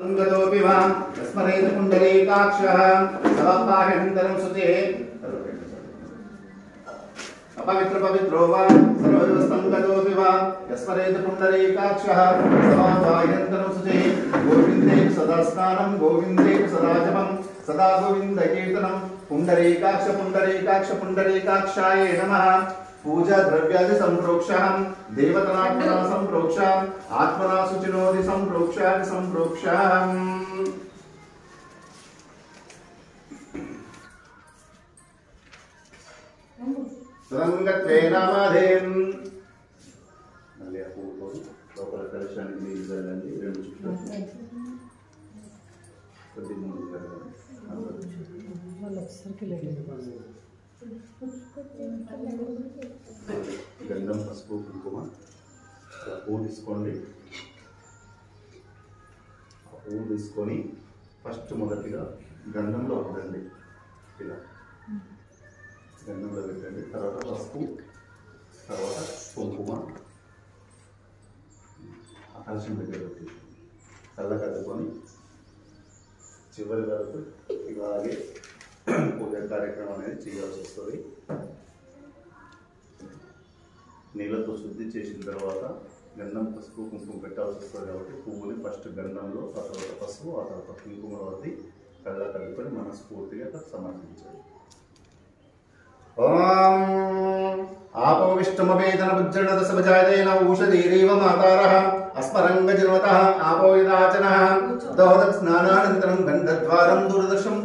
संगतोऽपि वा स्मरेत पुण्डरीकाक्षः सवापाह्यन्तरं शुचिः अपवित्र पवित्रो वा सर्वसंगतोऽपि वा स्मरेत पुण्डरीकाक्षः सवापाह्यन्तरं शुचिः गोविन्दे सदा स्नानं गोविन्दे सदा जपं सदा गोविन्द कीर्तनं पुण्डरीकाक्ष पुण्डरीकाक्ष पुण्डरीकाक्षाय नमः पूजा द्रव्यादि संप्रोक्षाम देवतनात्मना संप्रोक्षाम आत्मना शुचिनोदि संप्रोक्षादि संप्रोक्षाम सुरंगत्वेनामाधेम मल्लिया पूतो लोपల కలశాన్ని తీయజల్లండి రెండు చుట్టూ కొద్ది ముందు జరగండి సర్కిల్ గంధం పసుపు కుంకుమ పువ్వు తీసుకోండి పువ్వు తీసుకొని ఫస్ట్ మొదటిగా గంధంలో పెట్టండి ఇలా గంధంలో పెట్టండి తర్వాత పసుపు తర్వాత కుంకుమ కలశం దగ్గర పెట్టి చల్ల కలుపుకొని చివరి వరకు ఇలాగే పూజా కార్యక్రమం అనేది చేయాల్సి వస్తుంది. నీళ్ళతో శుద్ధి చేసిన తర్వాత గంధం పసుపు కుంకుమ పెట్టాల్సి వస్తుంది కాబట్టి పువ్వుని ఫస్ట్ గంధంలో ఆ తర్వాత పసుపు ఆ తర్వాత కుంకుమ వద్ది కళ్ళ కలుపుకొని మనస్ఫూర్తిగా సమర్పించాలి. ఓం ఆపోవిష్టమవేదన భుజ్జన దశభజాయన ఔషధీరేవ మాతారః అస్మరంగజన్వతః ఆపోయిదాచనః దోదక్ స్నానానంతరం గంధద్వారం దుర్దశం